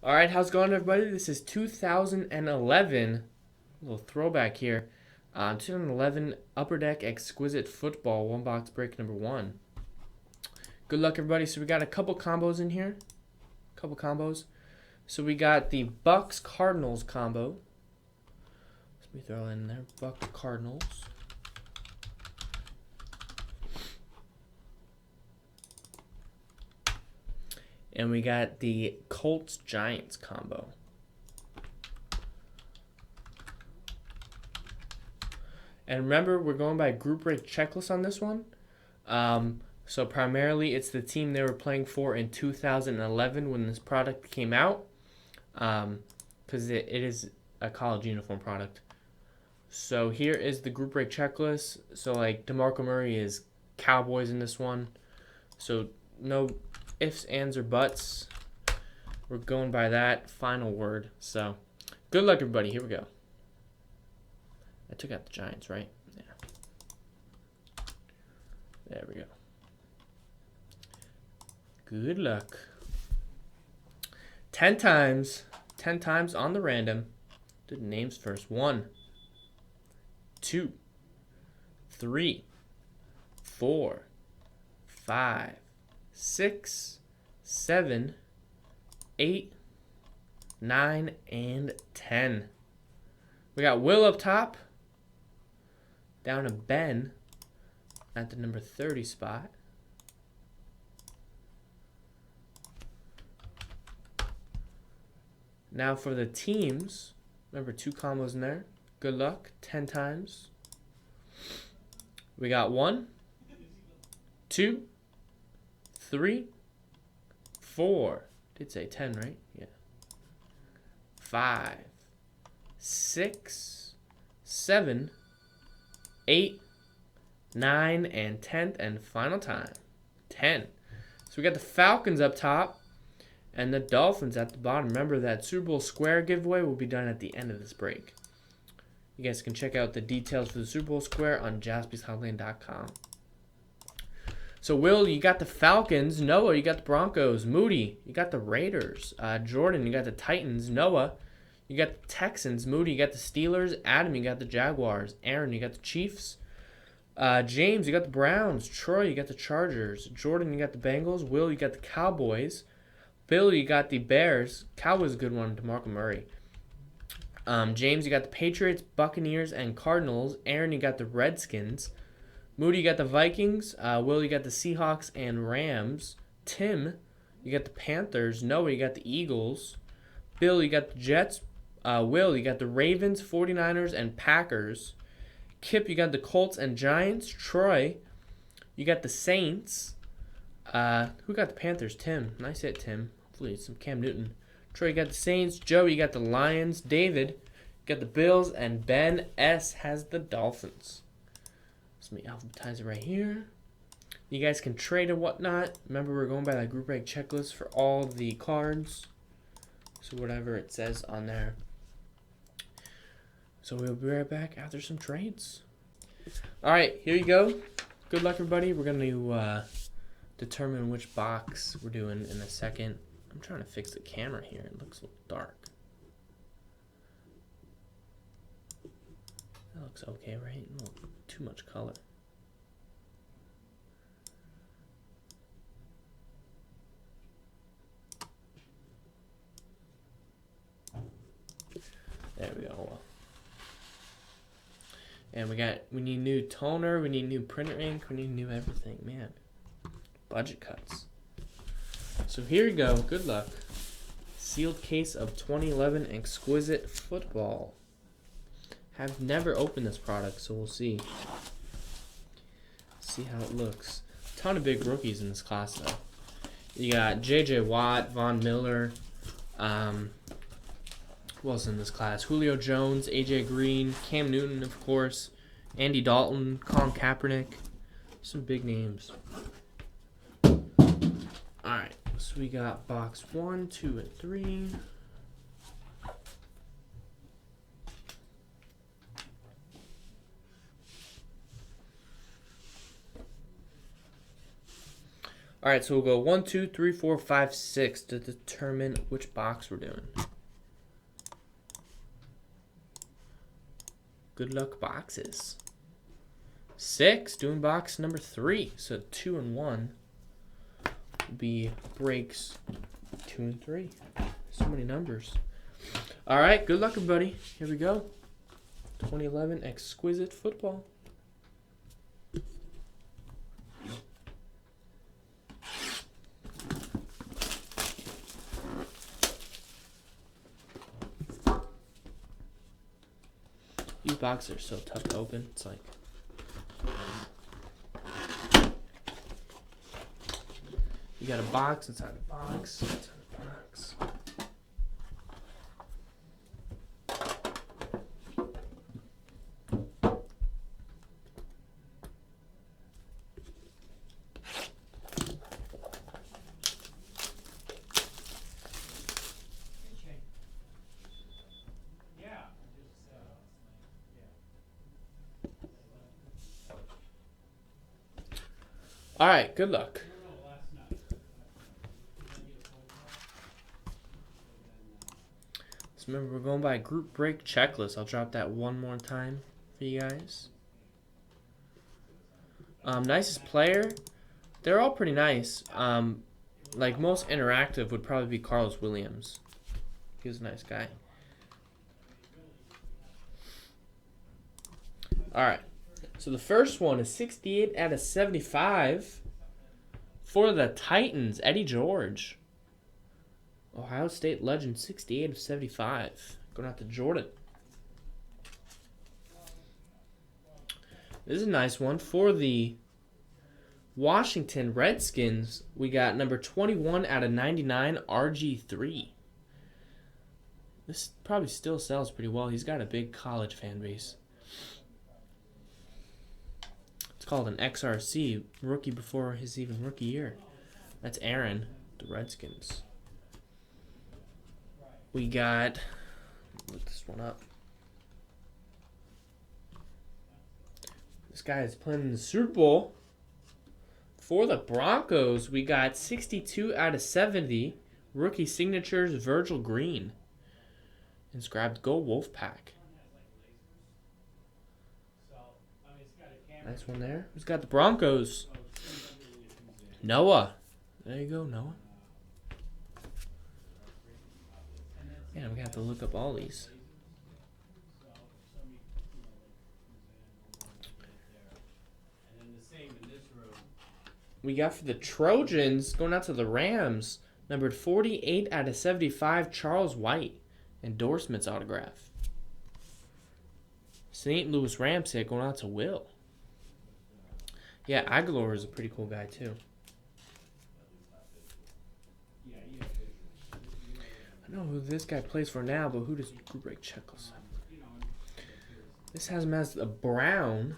All right, how's it going, everybody? This is 2011. A little throwback here. 2011 Upper Deck Exquisite Football, one box break number 1. Good luck, everybody. So we got a couple combos in here. So we got the Bucks Cardinals combo. Let me throw in there. Bucks Cardinals. And we got the Colts Giants combo. And remember, we're going by group break checklist on this one. So primarily, it's the team they were playing for in 2011 when this product came out. Because it is a college uniform product. So here is the group break checklist. So like DeMarco Murray is Cowboys in this one. So no ifs, ands, or buts. We're going by that final word. So good luck, everybody. Here we go. I took out the Giants, right? Yeah. There we go. Good luck. 10 times. 10 times on the random. Do the names first. 1, 2, 3, 4, 5, 6, 7, 8, 9, and 10. We got Will up top. Down to Ben at the number 30 spot. Now for the teams, remember 2 combos in there. Good luck, 10 times. We got 1, 2, 3, 4. Did say 10, right? Yeah. 5, 6, 7, 8, 9, and 10th and final time. 10. So we got the Falcons up top and the Dolphins at the bottom. Remember that Super Bowl Square giveaway will be done at the end of this break. You guys can check out the details for the Super Bowl Square on jaspyshotline.com. So Will, you got the Falcons. Noah, you got the Broncos. Moody, you got the Raiders. Jordan, you got the Titans. Noah, you got the Texans. Moody, you got the Steelers. Adam, you got the Jaguars. Aaron, you got the Chiefs. James, you got the Browns. Troy, you got the Chargers. Jordan, you got the Bengals. Will, you got the Cowboys. Bill, you got the Bears. Cowboys, a good one. DeMarco Murray. James, you got the Patriots, Buccaneers, and Cardinals. Aaron, you got the Redskins. Moody, you got the Vikings. Will, you got the Seahawks and Rams. Tim, you got the Panthers. Noah, you got the Eagles. Bill, you got the Jets. Will, you got the Ravens, 49ers, and Packers. Kip, you got the Colts and Giants. Troy, you got the Saints. Who got the Panthers? Tim. Nice hit, Tim. Hopefully it's some Cam Newton. Troy, you got the Saints. Joe, you got the Lions. David, you got the Bills. And Ben S. has the Dolphins. So let me alphabetize it right here. You guys can trade and whatnot. Remember, we're going by that group break checklist for all the cards. So whatever it says on there. So we'll be right back after some trades. All right, here you go. Good luck, everybody. We're going to determine which box we're doing in a second. I'm trying to fix the camera here. It looks a little dark. That looks okay, right? No, too much color. There we go. And we need new toner, we need new printer ink, we need new everything, man. Budget cuts. So here you go. Good luck. Sealed case of 2011 Exquisite Football. Have never opened this product, so we'll see. See how it looks. Ton of big rookies in this class, though. You got J.J. Watt, Von Miller. Who else in this class? Julio Jones, A.J. Green, Cam Newton, of course, Andy Dalton, Colin Kaepernick. Some big names. Alright, so we got box 1, 2, and 3. All right, so we'll go 1, 2, 3, 4, 5, 6 to determine which box we're doing. Good luck boxes. 6, doing box number 3. So 2 and 1 will be breaks 2 and 3. So many numbers. All right, good luck, everybody. Here we go. 2011 Exquisite Football. These boxes are so tough to open. It's like you got a box inside a box inside a box. All right, good luck. Just remember, we're going by a group break checklist. I'll drop that one more time for you guys. Nicest player, they're all pretty nice. Like most interactive would probably be Carlos Williams. He was a nice guy. All right. So the first one is 68 out of 75 for the Titans, Eddie George. Ohio State legend, 68 of 75. Going out to Jordan. This is a nice one. For the Washington Redskins, we got number 21 out of 99, RG3. This probably still sells pretty well. He's got a big college fan base. It's called an XRC, rookie before his even rookie year. That's Aaron, the Redskins. We got, look this one up. This guy is playing in the Super Bowl. For the Broncos, we got 62 out of 70, rookie signatures, Virgil Green. Inscribed Go Wolfpack. Nice one there. Who's got the Broncos? Noah. There you go, Noah. Yeah, we have to look up all these. We got for the Trojans, going out to the Rams, numbered 48 out of 75, Charles White. Endorsements autograph. St. Louis Rams hit going out to Will. Yeah, Aguilar is a pretty cool guy, too. I don't know who this guy plays for now, but who does group break checklist? This has him as a Brown.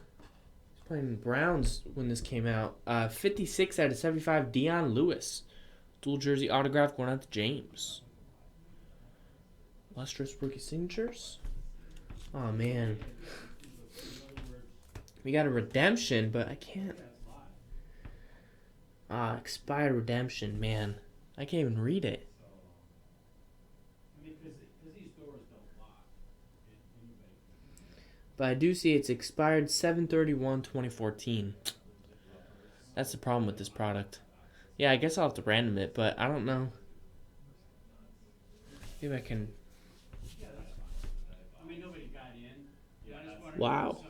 He's playing Browns when this came out. 56 out of 75, Dion Lewis. Dual jersey autograph going out to James. Lustrous rookie signatures. Oh, man. We got a redemption, but I can't. Expired redemption, man. I can't even read it. But I do see it's expired 7/31/2014. That's the problem with this product. Yeah, I guess I'll have to random it, but I don't know. Maybe I can. Wow.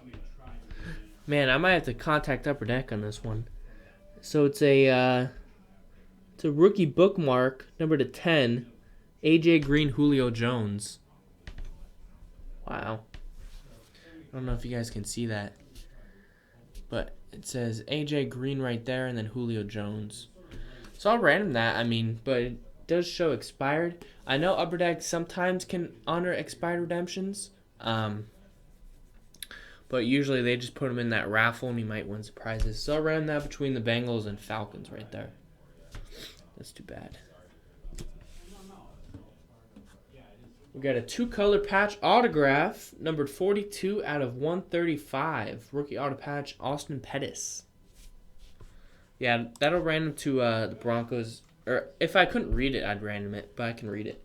Man, I might have to contact Upper Deck on this one. So it's a rookie bookmark, number 10, AJ Green, Julio Jones. Wow. I don't know if you guys can see that, but it says AJ Green right there and then Julio Jones. So I'll random that, but it does show expired. I know Upper Deck sometimes can honor expired redemptions. But usually they just put them in that raffle and you might win some prizes. So I ran that between the Bengals and Falcons right there. That's too bad. We got a 2-color patch autograph, numbered 42 out of 135. Rookie auto patch, Austin Pettis. Yeah, that'll random to the Broncos. Or if I couldn't read it, I'd random it, but I can read it.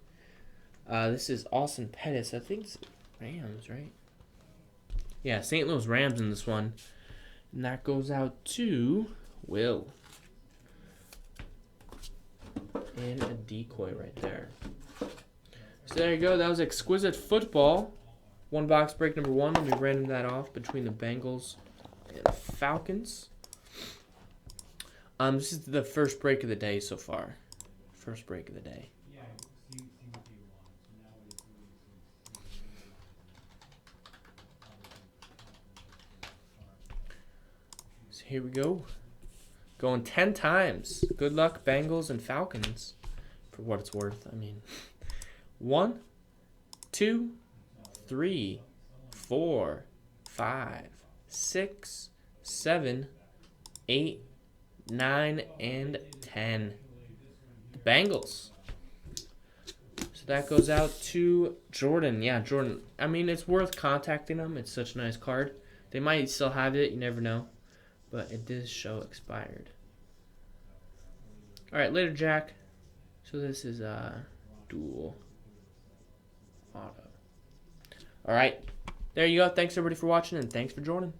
This is Austin Pettis. I think it's Rams, right? Yeah, St. Louis Rams in this one. And that goes out to Will. And a decoy right there. So there you go. That was Exquisite Football. One box break number 1. Let me random that off between the Bengals and the Falcons. This is the first break of the day so far. First break of the day. So here we go. Going 10 times. Good luck, Bengals and Falcons, for what it's worth. I mean, 1, 2, 3, 4, 5, 6, 7, 8, 9, and 10. The Bengals. So that goes out to Jordan. Yeah, Jordan. I mean, it's worth contacting them. It's such a nice card. They might still have it. You never know. But it does show expired. All right, later, Jack. So this is dual auto. All right. There you go. Thanks, everybody, for watching, and thanks for joining.